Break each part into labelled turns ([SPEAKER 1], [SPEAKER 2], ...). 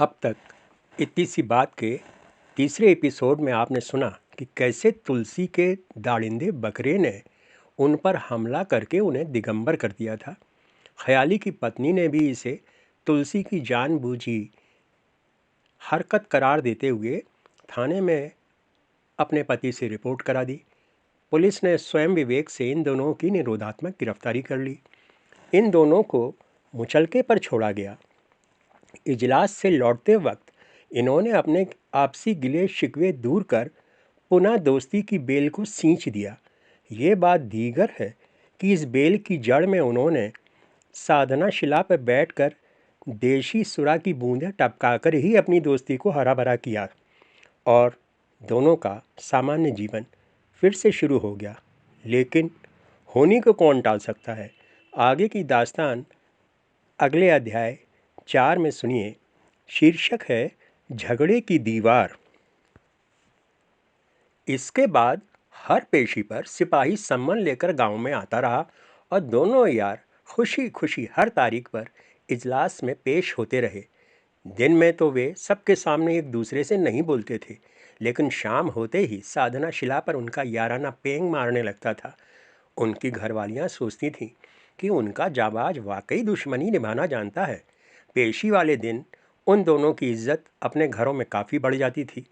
[SPEAKER 1] अब तक इतनी सी बात के तीसरे एपिसोड में आपने सुना कि कैसे तुलसी के दाड़िंदे बकरे ने उन पर हमला करके उन्हें दिगंबर कर दिया था। ख्याली की पत्नी ने भी इसे तुलसी की जानबूझी हरकत करार देते हुए थाने में अपने पति से रिपोर्ट करा दी। पुलिस ने स्वयं विवेक से इन दोनों की निरोधात्मक गिरफ्तारी कर ली। इन दोनों को मुचलके पर छोड़ा गया। इजलास से लौटते वक्त इन्होंने अपने आपसी गिले शिकवे दूर कर पुनः दोस्ती की बेल को सींच दिया। ये बात दीगर है कि इस बेल की जड़ में उन्होंने साधना शिला पर बैठकर देशी सुरा की बूंदें टपकाकर ही अपनी दोस्ती को हरा भरा किया और दोनों का सामान्य जीवन फिर से शुरू हो गया। लेकिन होनी को कौन टाल सकता है। आगे की दास्तान अगले अध्याय 4 में सुनिए। शीर्षक है झगड़े की दीवार। इसके बाद हर पेशी पर सिपाही सम्मन लेकर गांव में आता रहा और दोनों यार खुशी खुशी हर तारीख पर इजलास में पेश होते रहे। दिन में तो वे सबके सामने एक दूसरे से नहीं बोलते थे, लेकिन शाम होते ही साधना शिला पर उनका याराना पेंग मारने लगता था। उनकी घरवालियां सोचती थीं कि उनका जाबाज वाकई दुश्मनी निभाना जानता है। पेशी वाले दिन उन दोनों की इज्जत अपने घरों में काफ़ी बढ़ जाती थी।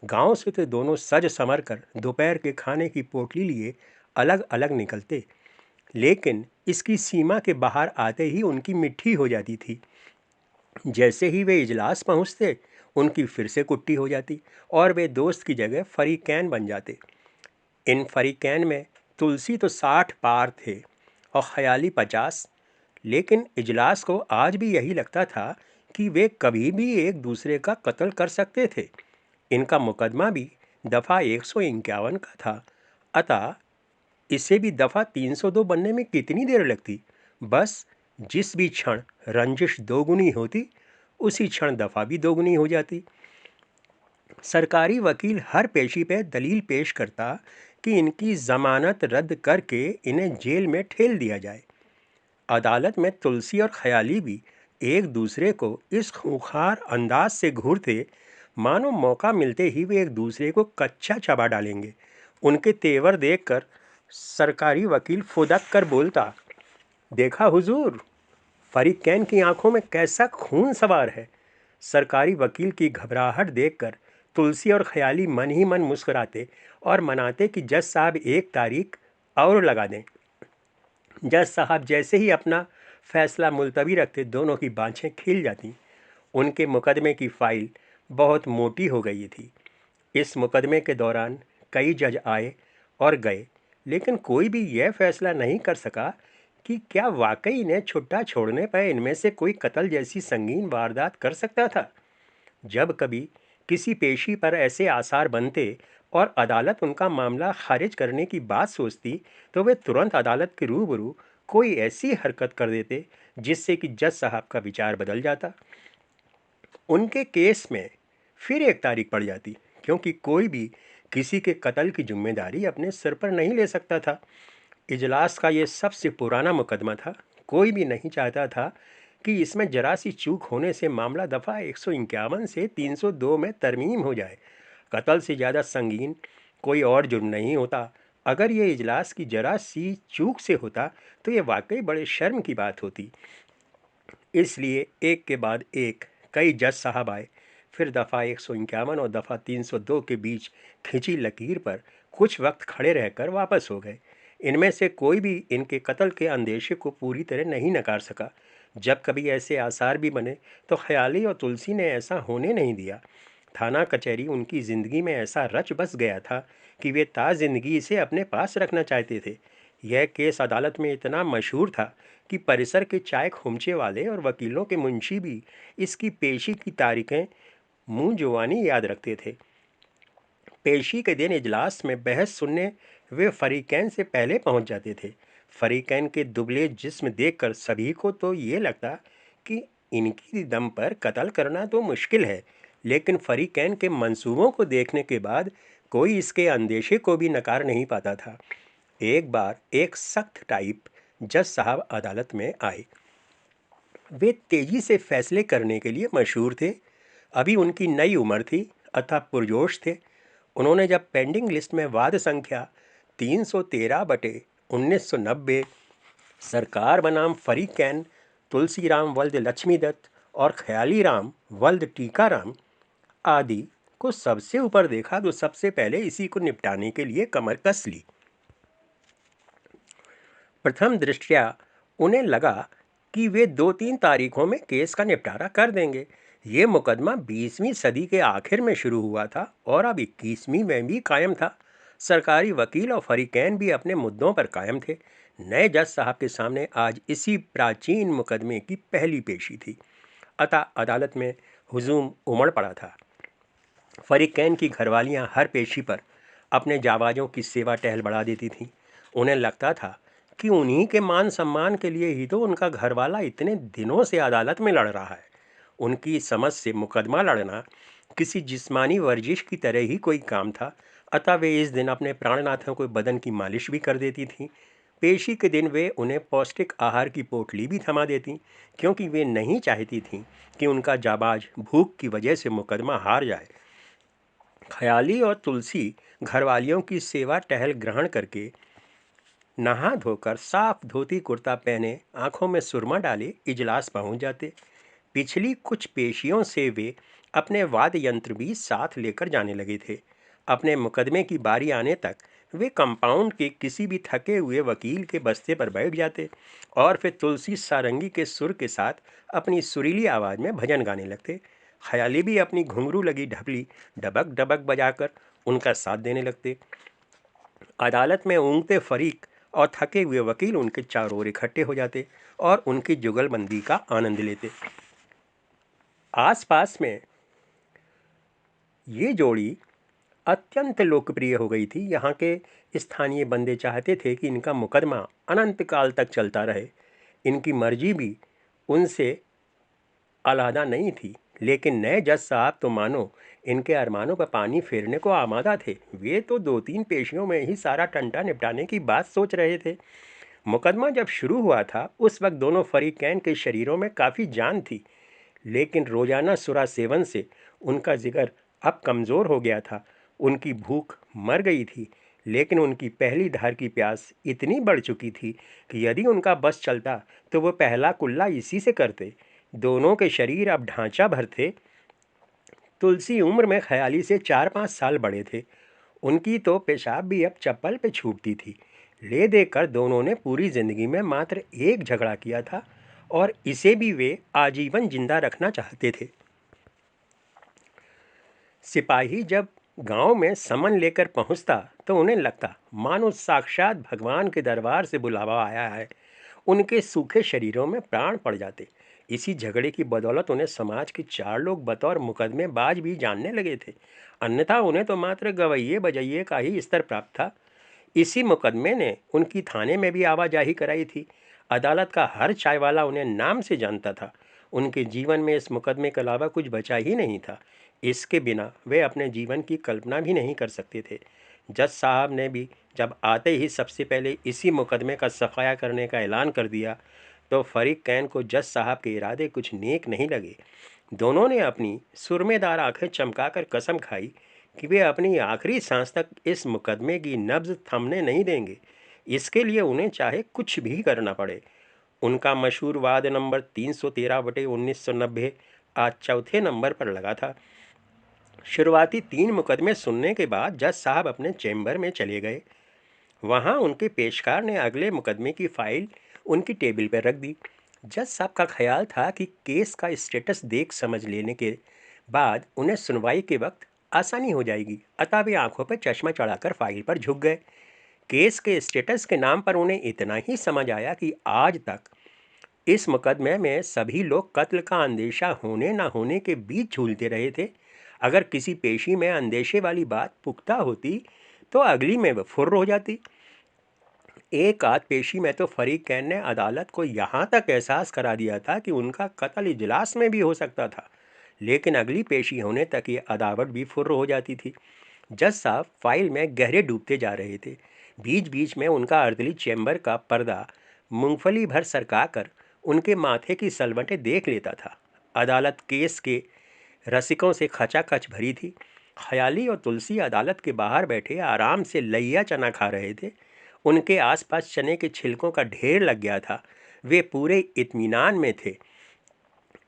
[SPEAKER 1] गांव से तो दोनों सज संवर कर दोपहर के खाने की पोटली लिए अलग अलग निकलते, लेकिन इसकी सीमा के बाहर आते ही उनकी मिट्टी हो जाती थी। जैसे ही वे इजलास पहुंचते, उनकी फिर से कुट्टी हो जाती और वे दोस्त की जगह फरीकैन बन जाते। इन फरीकैन में तुलसी तो 60 पार थे और ख्याली 50, लेकिन इजलास को आज भी यही लगता था कि वे कभी भी एक दूसरे का कत्ल कर सकते थे। इनका मुकदमा भी दफ़ा 151 का था, अतः इसे भी दफ़ा 302 बनने में कितनी देर लगती। बस जिस भी क्षण रंजिश दोगुनी होती, उसी क्षण दफ़ा भी दोगुनी हो जाती। सरकारी वकील हर पेशी पे दलील पेश करता कि इनकी ज़मानत रद्द करके इन्हें जेल में ठेल दिया जाए। अदालत में तुलसी और ख्याली भी एक दूसरे को इस खूंखार अंदाज से घूरते मानो मौका मिलते ही वे एक दूसरे को कच्चा चबा डालेंगे। उनके तेवर देखकर सरकारी वकील फुदक कर बोलता, देखा हुजूर, फरीकैन की आंखों में कैसा खून सवार है। सरकारी वकील की घबराहट देखकर तुलसी और ख्याली मन ही मन मुस्कुराते और मनाते कि जज साहब एक तारीख और लगा दें। जज साहब जैसे ही अपना फैसला मुलतवी रखते, दोनों की बाँछें खिल जाती। उनके मुकदमे की फाइल बहुत मोटी हो गई थी। इस मुकदमे के दौरान कई जज आए और गए, लेकिन कोई भी यह फैसला नहीं कर सका कि क्या वाकई इन्हें छुट्टा छोड़ने पर इनमें से कोई कत्ल जैसी संगीन वारदात कर सकता था। जब कभी किसी पेशी पर ऐसे आसार बनते और अदालत उनका मामला खारिज करने की बात सोचती, तो वे तुरंत अदालत के रूबरू कोई ऐसी हरकत कर देते जिससे कि जज साहब का विचार बदल जाता। उनके केस में फिर एक तारीख पड़ जाती, क्योंकि कोई भी किसी के कत्ल की जिम्मेदारी अपने सिर पर नहीं ले सकता था। इजलास का ये सबसे पुराना मुकदमा था। कोई भी नहीं चाहता था कि इसमें जरा सी चूक होने से मामला दफ़ा 151 से 302 में तरमीम हो जाए। कत्ल से ज़्यादा संगीन कोई और जुर्म नहीं होता। अगर ये इजलास की जरा सी चूक से होता तो ये वाकई बड़े शर्म की बात होती। इसलिए एक के बाद एक कई जज साहब आए। फिर दफ़ा 151 और दफ़ा 302 के बीच खिंची लकीर पर कुछ वक्त खड़े रहकर वापस हो गए। इनमें से कोई भी इनके कत्ल के अंदेशे को पूरी तरह नहीं नकार सका। जब कभी ऐसे आसार भी बने तो ख्याली और तुलसी ने ऐसा होने नहीं दिया। थाना कचहरी उनकी ज़िंदगी में ऐसा रच बस गया था कि वे ज़िंदगी इसे अपने पास रखना चाहते थे। यह केस अदालत में इतना मशहूर था कि परिसर के चाय खुमचे वाले और वकीलों के मुंशी भी इसकी पेशी की तारीखें मुंह जुबानी याद रखते थे। पेशी के दिन इजलास में बहस सुनने वे फरीकैन से पहले पहुंच जाते थे। फरीकैन के दुबले जिस्म देखकर सभी को तो ये लगता कि इनकी दम पर कत्ल करना तो मुश्किल है, लेकिन फरीकैन के मंसूबों को देखने के बाद कोई इसके अंदेशे को भी नकार नहीं पाता था। एक बार एक सख्त टाइप जज साहब अदालत में आए। वे तेजी से फैसले करने के लिए मशहूर थे। अभी उनकी नई उम्र थी अतः पुरजोश थे। उन्होंने जब पेंडिंग लिस्ट में वाद संख्या 313/1990 सरकार बनाम फरीकैन तुलसीराम वल्द लक्ष्मीदत्त और ख्याली राम वल्द टीकाराम आदि को सबसे ऊपर देखा तो सबसे पहले इसी को निपटाने के लिए कमर कस ली। प्रथम दृष्टया उन्हें लगा कि वे 2-3 तारीखों में केस का निपटारा कर देंगे। ये मुकदमा 20वीं सदी के आखिर में शुरू हुआ था और अब 21वीं में भी कायम था। सरकारी वकील और फरीकैन भी अपने मुद्दों पर कायम थे। नए जज साहब के सामने आज इसी प्राचीन मुकदमे की पहली पेशी थी, अतः अदालत में हुजूम उमड़ पड़ा था। फरीकैन की घरवालियां हर पेशी पर अपने जाबाजों की सेवा टहल बढ़ा देती थीं। उन्हें लगता था कि उन्हीं के मान सम्मान के लिए ही तो उनका घरवाला इतने दिनों से अदालत में लड़ रहा है। उनकी समझ से मुकदमा लड़ना किसी जिस्मानी वर्जिश की तरह ही कोई काम था, अतः वे इस दिन अपने प्राणनाथों को बदन की मालिश भी कर देती थीं। पेशी के दिन वे उन्हें पौष्टिक आहार की पोटली भी थमा देती, क्योंकि वे नहीं चाहती थीं कि उनका जाबाज भूख की वजह से मुकदमा हार जाए। ख्याली और तुलसी घरवालियों की सेवा टहल ग्रहण करके नहा धोकर साफ धोती कुर्ता पहने आंखों में सुरमा डाले इजलास पहुंच जाते। पिछली कुछ पेशियों से वे अपने वाद्य यंत्र भी साथ लेकर जाने लगे थे। अपने मुकदमे की बारी आने तक वे कंपाउंड के किसी भी थके हुए वकील के बस्ते पर बैठ जाते और फिर तुलसी सारंगी के सुर के साथ अपनी सुरीली आवाज़ में भजन गाने लगते। ख्याली भी अपनी घुंघरू लगी ढबली डबक डबक बजाकर उनका साथ देने लगते। अदालत में ऊँगते फरीक और थके हुए वकील उनके चारों ओर इकट्ठे हो जाते और उनकी जुगलबंदी का आनंद लेते। आसपास में ये जोड़ी अत्यंत लोकप्रिय हो गई थी। यहाँ के स्थानीय बंदे चाहते थे कि इनका मुकदमा अनंत काल तक चलता रहे। इनकी मर्जी भी उनसे अलहदा नहीं थी, लेकिन नए जज साहब तो मानो इनके अरमानों पर पानी फेरने को आमादा थे। वे तो 2-3 पेशियों में ही सारा टंटा निपटाने की बात सोच रहे थे। मुकदमा जब शुरू हुआ था उस वक्त दोनों फरीकैन के शरीरों में काफ़ी जान थी, लेकिन रोज़ाना सुरा सेवन से उनका जिगर अब कमज़ोर हो गया था। उनकी भूख मर गई थी, लेकिन उनकी पहली धार की प्यास इतनी बढ़ चुकी थी कि यदि उनका बस चलता तो वो पहला कुल्ला इसी से करते। दोनों के शरीर अब ढांचा भर थे। तुलसी उम्र में ख्याली से 4-5 साल बड़े थे। उनकी तो पेशाब भी अब चप्पल पे छूटती थी। ले देकर दोनों ने पूरी ज़िंदगी में मात्र एक झगड़ा किया था और इसे भी वे आजीवन जिंदा रखना चाहते थे। सिपाही जब गांव में समन लेकर पहुंचता तो उन्हें लगता मानो साक्षात भगवान के दरबार से बुलावा आया है। उनके सूखे शरीरों में प्राण पड़ जाते। इसी झगड़े की बदौलत उन्हें समाज के 4 लोग बतौर मुकदमेबाज भी जानने लगे थे, अन्यथा उन्हें तो मात्र गवैये बजैये का ही स्तर प्राप्त था। इसी मुकदमे ने उनकी थाने में भी आवाजाही कराई थी। अदालत का हर चाय वाला उन्हें नाम से जानता था। उनके जीवन में इस मुकदमे के अलावा कुछ बचा ही नहीं था। इसके बिना वे अपने जीवन की कल्पना भी नहीं कर सकते थे। जज साहब ने भी जब आते ही सबसे पहले इसी मुकदमे का सफाया करने का ऐलान कर दिया तो फरीकैन को जज साहब के इरादे कुछ नेक नहीं लगे। दोनों ने अपनी सुरमेदार आंखें चमकाकर कसम खाई कि वे अपनी आखिरी सांस तक इस मुकदमे की नब्ज थमने नहीं देंगे, इसके लिए उन्हें चाहे कुछ भी करना पड़े। उनका मशहूर वाद नंबर 313/1990 आज चौथे नंबर पर लगा था। शुरुआती 3 मुकदमे सुनने के बाद जज साहब अपने चैम्बर में चले गए। वहाँ उनके पेशकार ने अगले मुकदमे की फाइल उनकी टेबल पर रख दी। जज साहब का ख्याल था कि केस का स्टेटस देख समझ लेने के बाद उन्हें सुनवाई के वक्त आसानी हो जाएगी, अतः वे आंखों पर चश्मा चढ़ाकर फाइल पर झुक गए। केस के स्टेटस के नाम पर उन्हें इतना ही समझ आया कि आज तक इस मुकदमे में सभी लोग कत्ल का अंदेशा होने ना होने के बीच झूलते रहे थे। अगर किसी पेशी में अंदेशे वाली बात पुख्ता होती तो अगली में वह फुर्र हो जाती। एक आध पेशी में तो फरीकैन ने अदालत को यहाँ तक एहसास करा दिया था कि उनका कत्ल इजलास में भी हो सकता था, लेकिन अगली पेशी होने तक ये अदावत भी फुर्र हो जाती थी। जज साहब फाइल में गहरे डूबते जा रहे थे। बीच बीच में उनका अर्दली चैम्बर का पर्दा मूंगफली भर सरका कर उनके माथे की सलवटें देख लेता था। अदालत केस के रसिकों से खचाखच भरी थी। ख्याली और तुलसी अदालत के बाहर बैठे आराम से लैया चना खा रहे थे। उनके आसपास चने के छिलकों का ढेर लग गया था। वे पूरे इत्मीनान में थे।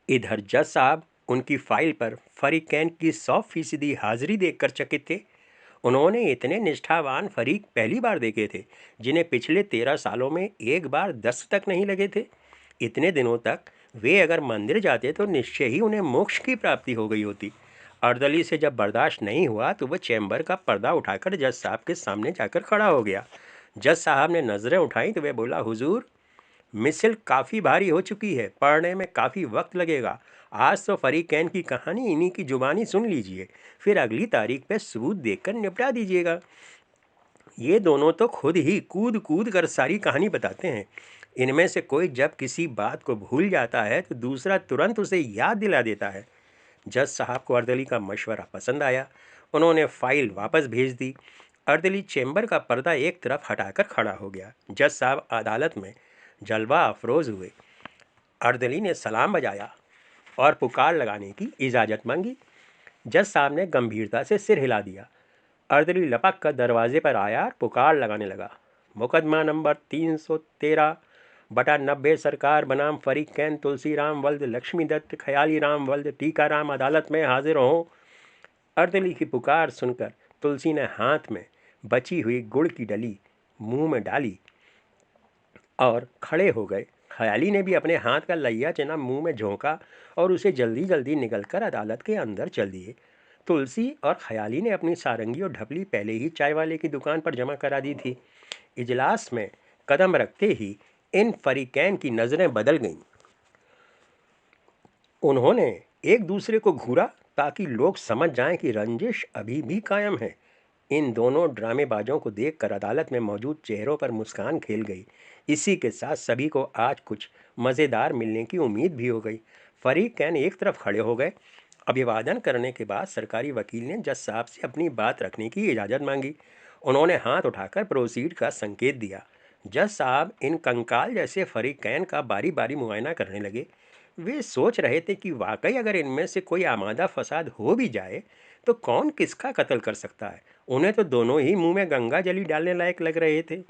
[SPEAKER 1] इधर जज साहब उनकी फाइल पर फरीकैन की 100% हाजिरी देखकर चकित थे। उन्होंने इतने निष्ठावान फरीक पहली बार देखे थे, जिन्हें पिछले 13 सालों में एक बार दस्त तक नहीं लगे थे। इतने दिनों तक वे अगर मंदिर जाते तो निश्चय ही उन्हें मोक्ष की प्राप्ति हो गई होती। अर्दली से जब बर्दाश्त नहीं हुआ तो वह चैम्बर का पर्दा उठाकर जज साहब के सामने जाकर खड़ा हो गया। जज साहब ने नज़रें उठाई तो वह बोला, हुजूर, मिसल काफ़ी भारी हो चुकी है, पढ़ने में काफ़ी वक्त लगेगा। आज तो फरीकैन की कहानी इन्हीं की जुबानी सुन लीजिए, फिर अगली तारीख पे सबूत देखकर निपटा दीजिएगा। ये दोनों तो खुद ही कूद कूद कर सारी कहानी बताते हैं। इनमें से कोई जब किसी बात को भूल जाता है तो दूसरा तुरंत उसे याद दिला देता है। जज साहब को अर्दली का मशवरा पसंद आया। उन्होंने फाइल वापस भेज दी। अर्दली चैम्बर का पर्दा एक तरफ हटाकर खड़ा हो गया। जज साहब अदालत में जलवा अफरोज हुए। अर्दली ने सलाम बजाया और पुकार लगाने की इजाज़त मांगी। जज साहब ने गंभीरता से सिर हिला दिया। अर्दली लपक कर दरवाजे पर आया और पुकार लगाने लगा, मुकदमा नंबर 313/90 सरकार बनाम फरीकैन तुलसीराम वल्द लक्ष्मीदत्त ख्याली राम वल्द टीकाराम अदालत में हाजिर हों। अर्दली की पुकार सुनकर तुलसी ने हाथ में बची हुई गुड़ की डली मुंह में डाली और खड़े हो गए। ख्याली ने भी अपने हाथ का लैया चना मुंह में झोंका और उसे जल्दी जल्दी निकलकर अदालत के अंदर चल दिए। तुलसी और ख्याली ने अपनी सारंगी और ढपली पहले ही चाय वाले की दुकान पर जमा करा दी थी। इजलास में कदम रखते ही इन फरीकैन की नज़रें बदल गईं। उन्होंने एक दूसरे को घूरा ताकि लोग समझ जाएं कि रंजिश अभी भी कायम है। इन दोनों ड्रामेबाजों को देखकर अदालत में मौजूद चेहरों पर मुस्कान खेल गई। इसी के साथ सभी को आज कुछ मज़ेदार मिलने की उम्मीद भी हो गई। फरीकैन एक तरफ खड़े हो गए। अभिवादन करने के बाद सरकारी वकील ने जज साहब से अपनी बात रखने की इजाज़त मांगी। उन्होंने हाथ उठाकर प्रोसीड का संकेत दिया। जज साहब इन कंकाल जैसे फरीकैन का बारी बारी मुआयना करने लगे। वे सोच रहे थे कि वाकई अगर इनमें से कोई आमादा फसाद हो भी जाए तो कौन किसका कत्ल कर सकता है। उन्हें तो दोनों ही मुंह में गंगा जली डालने लायक लग रहे थे।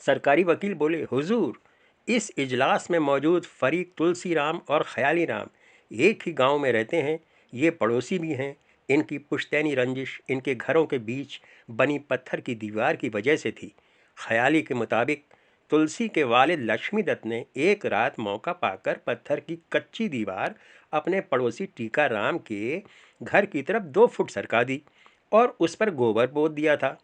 [SPEAKER 1] सरकारी वकील बोले, हुजूर, इस इजलास में मौजूद फरीक तुलसीराम और ख्याली राम एक ही गांव में रहते हैं। ये पड़ोसी भी हैं। इनकी पुश्तैनी रंजिश इनके घरों के बीच बनी पत्थर की दीवार की वजह से थी। ख्याली के मुताबिक तुलसी के वालिद लक्ष्मी दत्त ने एक रात मौका पाकर पत्थर की कच्ची दीवार अपने पड़ोसी टीका राम के घर की तरफ 2 फुट सरका दी और उस पर गोबर पोत दिया था।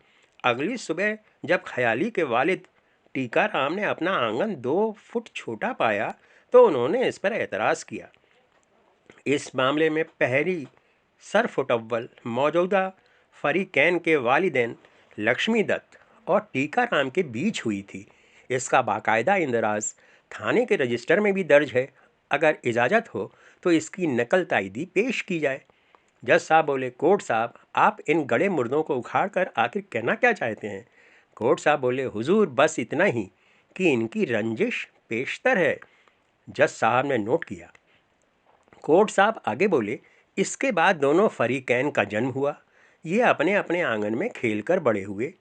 [SPEAKER 1] अगली सुबह जब ख्याली के वालिद टीका राम ने अपना आंगन 2 फुट छोटा पाया तो उन्होंने इस पर एतराज़ किया। इस मामले में पहली सरफुट अव्वल मौजूदा फरीकैन के वालिदैन लक्ष्मी दत्त और टीका राम के बीच हुई थी। इसका बाकायदा इंदराज थाने के रजिस्टर में भी दर्ज है। अगर इजाज़त हो तो इसकी नकल ताईदी पेश की जाए। जज साहब बोले, कोर्ट साहब, आप इन गड़े मुर्दों को उखाड़ कर आखिर कहना क्या चाहते हैं। कोर्ट साहब बोले, हुजूर, बस इतना ही कि इनकी रंजिश पेशतर है। जज साहब ने नोट किया। कोर्ट साहब आगे बोले, इसके बाद दोनों फरीकैन का जन्म हुआ। ये अपने अपने आंगन में खेलकर बड़े हुए।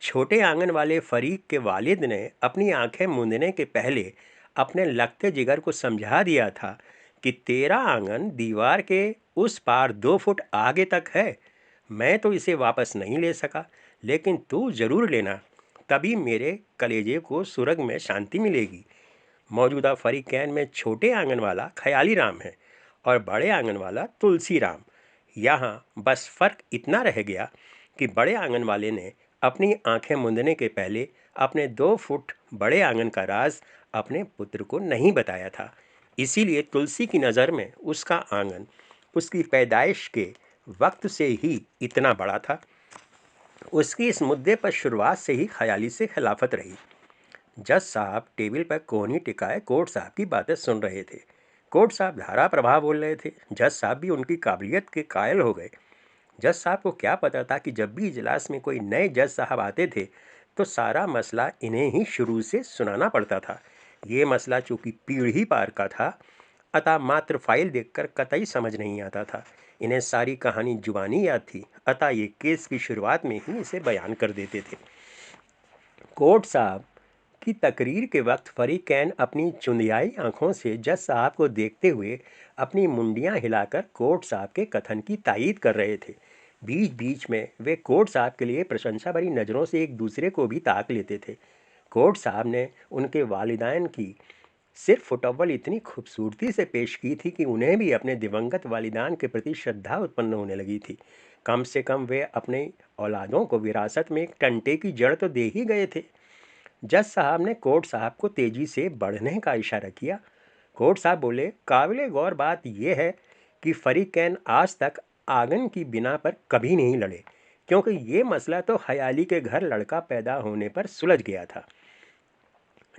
[SPEAKER 1] छोटे आंगन वाले फरीक के वालिद ने अपनी आंखें मूंदने के पहले अपने लगते जिगर को समझा दिया था कि तेरा आंगन दीवार के उस पार 2 फुट आगे तक है। मैं तो इसे वापस नहीं ले सका, लेकिन तू ज़रूर लेना, तभी मेरे कलेजे को सुरग में शांति मिलेगी। मौजूदा फरीकैन में छोटे आंगन वाला ख्याली राम है और बड़े आंगन वाला तुलसी राम। यहाँ बस फ़र्क इतना रह गया कि बड़े आंगन वाले ने अपनी आंखें मूंदने के पहले अपने 2 फुट बड़े आंगन का राज अपने पुत्र को नहीं बताया था। इसीलिए तुलसी की नज़र में उसका आंगन उसकी पैदाइश के वक्त से ही इतना बड़ा था। उसकी इस मुद्दे पर शुरुआत से ही ख्याली से खिलाफत रही। जज साहब टेबल पर कोहनी टिकाए कोर्ट साहब की बातें सुन रहे थे। कोर्ट साहब धारा प्रभाव बोल रहे थे। जज साहब भी उनकी काबिलियत के कायल हो गए। जज साहब को क्या पता था कि जब भी इजलास में कोई नए जज साहब आते थे तो सारा मसला इन्हें ही शुरू से सुनाना पड़ता था। ये मसला चूँकि पीढ़ी पार का था, अतः मात्र फाइल देखकर कतई समझ नहीं आता था। इन्हें सारी कहानी जुबानी याद थी, अतः ये केस की शुरुआत में ही इसे बयान कर देते थे। कोर्ट साहब की तकरीर के वक्त फरीक कैन अपनी चुंधियाई आंखों से जज साहब को देखते हुए अपनी मुंडियां हिलाकर कोर्ट साहब के कथन की तायीद कर रहे थे। बीच बीच में वे कोर्ट साहब के लिए प्रशंसा भरी नज़रों से एक दूसरे को भी ताक लेते थे। कोर्ट साहब ने उनके वालिदैन की सिर्फ फुटअव्वल इतनी खूबसूरती से पेश की थी कि उन्हें भी अपने दिवंगत वालिदान के प्रति श्रद्धा उत्पन्न होने लगी थी। कम से कम वे अपने औलादों को विरासत में एक टंटे की जड़ तो दे ही गए थे। जज साहब ने कोर्ट साहब को तेजी से बढ़ने का इशारा किया। कोर्ट साहब बोले, काबिले गौर बात यह है कि फरीक कैन आज तक आंगन की बिना पर कभी नहीं लड़े, क्योंकि ये मसला तो ख्याली के घर लड़का पैदा होने पर सुलझ गया था।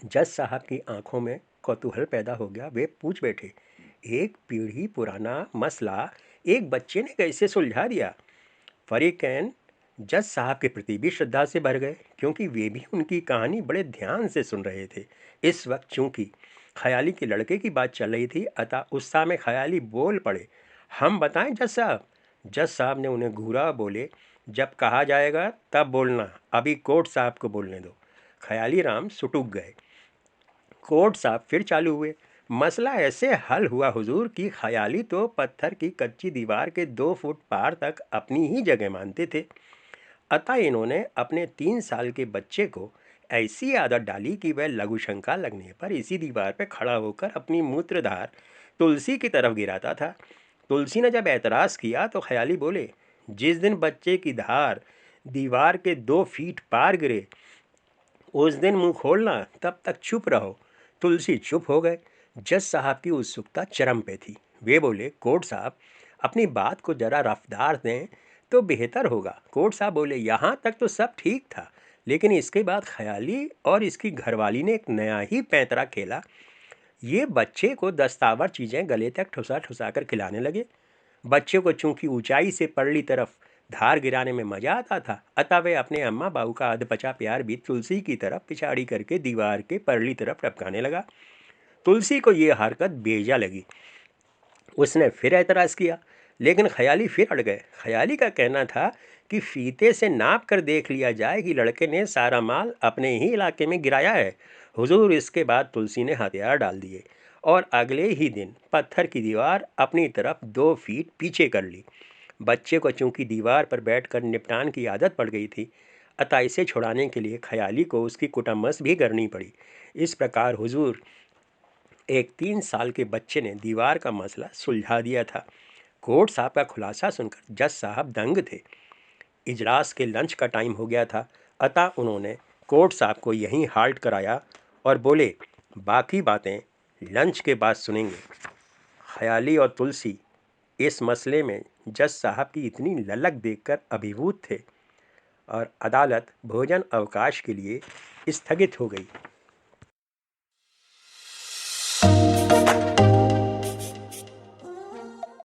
[SPEAKER 1] जज साहब की आंखों में कौतूहल पैदा हो गया। वे पूछ बैठे, एक पीढ़ी पुराना मसला एक बच्चे ने कैसे सुलझा दिया? फरीक कैन जज साहब के प्रति भी श्रद्धा से भर गए, क्योंकि वे भी उनकी कहानी बड़े ध्यान से सुन रहे थे। इस वक्त चूंकि ख्याली के लड़के की बात चल रही थी, अतः उत्साह में ख्याली बोल पड़े, हम बताएं जज साहब? जज साहब ने उन्हें घूरा, बोले, जब कहा जाएगा तब बोलना, अभी कोर्ट साहब को बोलने दो। ख्याली राम सुटुक गए। कोर्ट साहब फिर चालू हुए, मसला ऐसे हल हुआ हुजूर कि ख्याली तो पत्थर की कच्ची दीवार के 2 फुट पार तक अपनी ही जगह मानते थे। अतः इन्होंने अपने 3 साल के बच्चे को ऐसी आदत डाली कि वह लघुशंका लगने पर इसी दीवार पर खड़ा होकर अपनी मूत्रधार तुलसी की तरफ गिराता था। तुलसी ने जब एतराज़ किया तो ख्याली बोले, जिस दिन बच्चे की धार दीवार के 2 फीट पार गिरे उस दिन मुंह खोलना, तब तक चुप रहो। तुलसी चुप हो गए। जज साहब की उत्सुकता चरम पे थी। वे बोले, कोर्ट साहब अपनी बात को जरा रफ्तार दें तो बेहतर होगा। कोर्ट साहब बोले, यहाँ तक तो सब ठीक था, लेकिन इसके बाद ख्याली और इसकी घरवाली ने एक नया ही पैंतरा खेला। ये बच्चे को दस्तावर चीज़ें गले तक ठुसा ठुसा कर खिलाने लगे। बच्चे को चूंकि ऊंचाई से परली तरफ धार गिराने में मजा आता था, अतः वे अपने अम्मा बाबू का अधपचा प्यार भी तुलसी की तरफ पिछाड़ी करके दीवार के परली तरफ टपकाने लगा। तुलसी को ये हरकत बेजा लगी। उसने फिर एतराज़ किया, लेकिन ख्याली फिर अड़ गए। ख्याली का कहना था कि फीते से नाप कर देख लिया जाए कि लड़के ने सारा माल अपने ही इलाके में गिराया है। हुजूर, इसके बाद तुलसी ने हथियार डाल दिए और अगले ही दिन पत्थर की दीवार अपनी तरफ 2 फीट पीछे कर ली। बच्चे को चूंकि दीवार पर बैठकर निपटान की आदत पड़ गई थी, अतः इसे छुड़ाने के लिए ख्याली को उसकी कुटमस भी करनी पड़ी। इस प्रकार हुजूर, एक 3 साल के बच्चे ने दीवार का मसला सुलझा दिया था। कोर्ट साहब का खुलासा सुनकर जज साहब दंग थे। इजलास के लंच का टाइम हो गया था, अतः उन्होंने कोर्ट साहब को यहीं हाल्ट कराया और बोले, बाकी बातें लंच के बाद सुनेंगे। ख्याली और तुलसी इस मसले में जज साहब की इतनी ललक देखकर अभिभूत थे और अदालत भोजन अवकाश के लिए स्थगित हो गई।